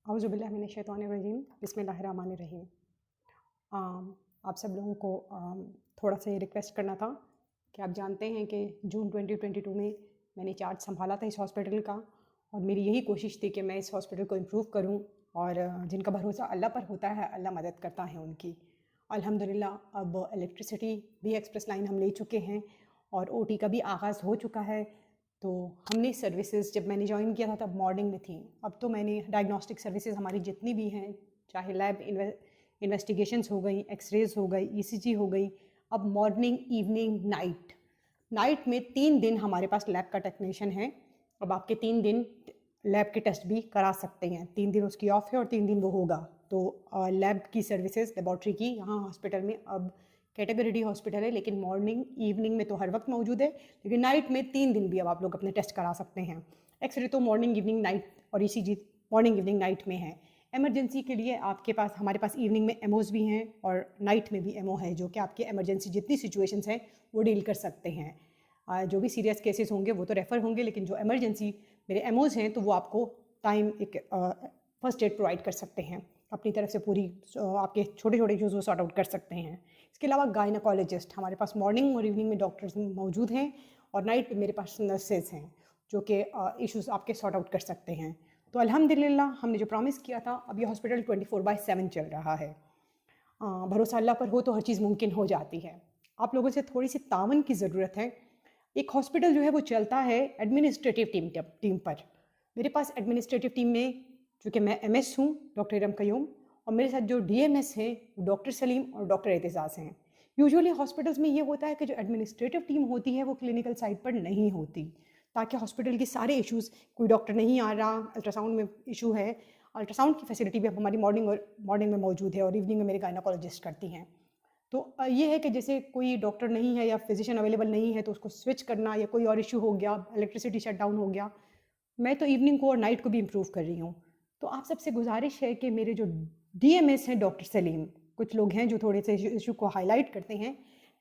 औज़ुबिल्लाहिमिनश्शैतानिर्रजीम बिस्मिल्लाहिर्रहमानिर्रहीम। आप सब लोगों को थोड़ा सा ये रिक्वेस्ट करना था कि आप जानते हैं कि जून 2022 में मैंने चार्ज संभाला था इस हॉस्पिटल का, और मेरी यही कोशिश थी कि मैं इस हॉस्पिटल को इम्प्रूव करूं, और जिनका भरोसा अल्लाह पर होता है अल्लाह मदद करता है उनकी। अल्हम्दुलिल्लाह अब इलेक्ट्रिसिटी भी एक्सप्रेस लाइन हम ले चुके हैं और ओटी का भी आगाज़ हो चुका है। तो हमने सर्विसेज जब मैंने ज्वाइन किया था तब मॉर्निंग में थी। अब तो मैंने डायग्नोस्टिक सर्विसेज हमारी जितनी भी हैं, चाहे लैब इन्वेस्टिगेशंस हो गई, एक्सरेज हो गई, ईसीजी हो गई, अब मॉर्निंग इवनिंग नाइट में 3 दिन हमारे पास लैब का टेक्नीशियन है। अब आपके 3 दिन लैब के टेस्ट भी करा सकते हैं। 3 दिन उसकी ऑफ है और 3 दिन वो होगा। तो लैब की सर्विसेज लेबॉर्ट्री की यहाँ हॉस्पिटल में अब कैटेगरी डी हॉस्पिटल है, लेकिन मॉर्निंग इवनिंग में तो हर वक्त मौजूद है, लेकिन नाइट में 3 दिन भी अब आप लोग अपने टेस्ट करा सकते हैं। एक्सरे तो मॉर्निंग इवनिंग नाइट और ईसीजी मॉर्निंग इवनिंग नाइट में है। एमरजेंसी के लिए आपके पास हमारे पास इवनिंग में एमओज भी हैं और नाइट में भी एमओ है, जो कि आपके एमरजेंसी जितनी सिचुएशंस हैं वो डील कर सकते हैं। जो भी सीरियस केसेस होंगे वो तो रेफ़र होंगे, लेकिन जो एमरजेंसी मेरे एमओज हैं तो वो आपको टाइम एक फर्स्ट एड प्रोवाइड कर सकते हैं अपनी तरफ से। पूरी आपके छोटे छोटे इशूज़ वो सॉर्ट आउट कर सकते हैं। इसके अलावा गायनाकोलॉजिस्ट हमारे पास मॉर्निंग और इवनिंग में डॉक्टर्स मौजूद हैं, और नाइट में मेरे पास नर्सेज हैं जो कि इश्यूज़ आपके सॉर्ट आउट कर सकते हैं। तो अल्हम्दुलिल्लाह हमने जो प्रॉमिस किया था, अब ये हॉस्पिटल 24/7 चल रहा है। भरोसा अल्लाह पर हो तो हर चीज़ मुमकिन हो जाती है। आप लोगों से थोड़ी सी तावन की ज़रूरत है। एक हॉस्पिटल जो है वो चलता है एडमिनिस्ट्रेटिव टीम पर। मेरे पास एडमिनिस्ट्रेटिव टीम में, चूँकि मैं एमएस हूँ, डॉक्टर इरम क़य्यूम, और मेरे साथ जो डीएमएस हैं डॉक्टर सलीम और डॉक्टर एतजाज़ हैं। यूजुअली हॉस्पिटल्स में ये होता है कि जो एडमिनिस्ट्रेटिव टीम होती है वो क्लिनिकल साइड पर नहीं होती, ताकि हॉस्पिटल के सारे इश्यूज़, कोई डॉक्टर नहीं आ रहा, अल्ट्रासाउंड में इशू है, अल्ट्रासाउंड की फैसिलिटी भी हमारी मॉर्निंग में मौजूद है, और इवनिंग में मेरे गायनाकोलॉजिस्ट करती हैं। तो ये है कि जैसे कोई डॉक्टर नहीं है या फिजिशियन अवेलेबल नहीं है तो उसको स्विच करना, या कोई और इशू हो गया, इलेक्ट्रिसिटी शट डाउन हो गया, मैं तो इवनिंग को और नाइट को भी इम्प्रूव कर रही हूँ। तो आप सबसे गुजारिश है कि मेरे जो डीएमएस हैं डॉक्टर सलीम, कुछ लोग हैं जो थोड़े से इशू को हाईलाइट करते हैं,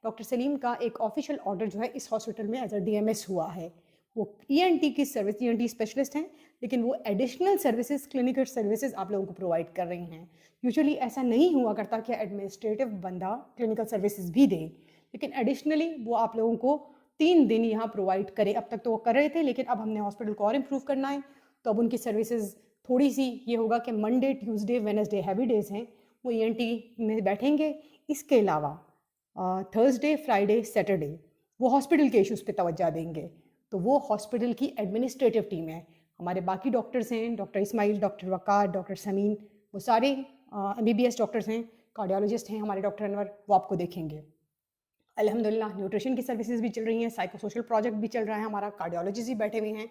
डॉक्टर सलीम का एक ऑफिशियल ऑर्डर जो है इस हॉस्पिटल में एज अ डीएमएस हुआ है। वो ईएनटी की सर्विस, ईएनटी स्पेशलिस्ट हैं, लेकिन वो एडिशनल सर्विसेज, क्लिनिकल सर्विसेज आप लोगों को प्रोवाइड कर रही हैं। यूजुअली ऐसा नहीं हुआ करता कि एडमिनिस्ट्रेटिव बंदा क्लिनिकल सर्विसेज भी दे, लेकिन एडिशनली वो आप लोगों को 3 दिन यहाँ प्रोवाइड करे। अब तक तो वो कर रहे थे, लेकिन अब हमने हॉस्पिटल को और इम्प्रूव करना है, तो अब उनकी सर्विसेज थोड़ी सी ये होगा कि Monday, Tuesday, Wednesday heavy days हैं, वो ईएनटी में बैठेंगे। इसके अलावा थर्सडे, फ्राइडे, सैटरडे वो हॉस्पिटल के इश्यूज़ पे तवज्जो देंगे। तो वो हॉस्पिटल की एडमिनिस्ट्रेटिव टीम है। हमारे बाकी डॉक्टर्स हैं, डॉक्टर इस्माइल, डॉक्टर वक़ार, डॉक्टर समीन, वो सारे एमबीबीएस डॉक्टर्स हैं, कार्डियोलॉजिस्ट हैं हमारे डॉक्टर अनवर, वो आपको देखेंगे। अल्हम्दुलिल्लाह न्यूट्रिशन की सर्विसेज भी चल रही हैं, साइको सोशल प्रोजेक्ट भी चल रहा है हमारा, कार्डियोलॉजिस्ट भी बैठे हुए हैं।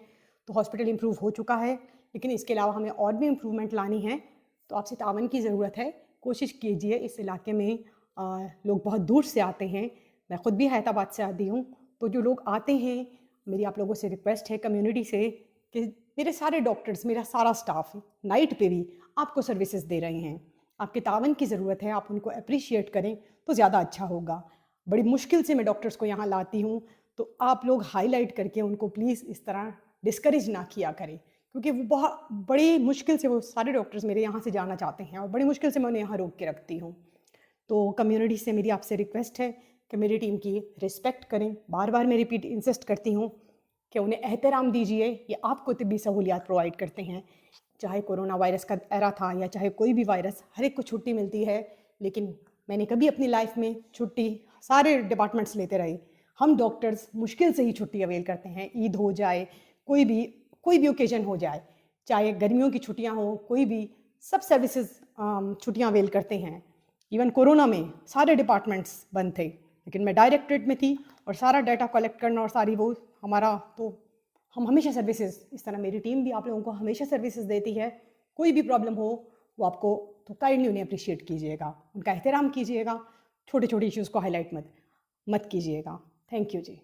तो हॉस्पिटल इम्प्रूव हो चुका है, लेकिन इसके अलावा हमें और भी इम्प्रूवमेंट लानी है। तो आपसे तावन की ज़रूरत है। कोशिश कीजिए, इस इलाके में लोग बहुत दूर से आते हैं, मैं ख़ुद भी हैदराबाद से आती हूँ। तो जो लोग आते हैं, मेरी आप लोगों से रिक्वेस्ट है कम्युनिटी से कि मेरे सारे डॉक्टर्स, मेरा सारा स्टाफ नाइट पे भी आपको सर्विसेज दे रहे हैं। आपके तावन की ज़रूरत है, आप उनको अप्रिशिएट करें तो ज़्यादा अच्छा होगा। बड़ी मुश्किल से मैं डॉक्टर्स को यहाँ लाती हूँ, तो आप लोग हाईलाइट करके उनको प्लीज़ इस तरह डिस्करेज ना किया करें, क्योंकि वो बहुत बड़ी मुश्किल से वो सारे डॉक्टर्स मेरे यहाँ से जाना चाहते हैं, और बड़ी मुश्किल से मैं उन्हें यहाँ रोक के रखती हूँ। तो कम्युनिटी से मेरी आपसे रिक्वेस्ट है कि मेरी टीम की रिस्पेक्ट करें। बार बार मैं रिपीट इंसिस्ट करती हूँ कि उन्हें एहतराम दीजिए। ये आपको तिब्बी सहूलियात प्रोवाइड करते हैं, चाहे कोरोना वायरस का एरा था या चाहे कोई भी वायरस, हर एक को छुट्टी मिलती है, लेकिन मैंने कभी अपनी लाइफ में छुट्टी सारे डिपार्टमेंट्स लेते रहे। हम डॉक्टर्स मुश्किल से ही छुट्टी अवेल करते हैं। ईद हो जाए, कोई भी ओकेजन हो जाए, चाहे गर्मियों की छुट्टियां हो, कोई भी, सब सर्विसेज छुट्टियां अवेल करते हैं। इवन कोरोना में सारे डिपार्टमेंट्स बंद थे, लेकिन मैं डायरेक्टरेट में थी, और सारा डाटा कलेक्ट करना और सारी वो हमारा, तो हम हमेशा सर्विसेज, इस तरह मेरी टीम भी आप लोगों को हमेशा सर्विसेज देती है। कोई भी प्रॉब्लम हो वो आपको, तो काइंडली उन्हें अप्रिशिएट कीजिएगा, उनका एहतराम कीजिएगा, छोटे छोटे इश्यूज़ को हाईलाइट मत कीजिएगा। Thank you ji.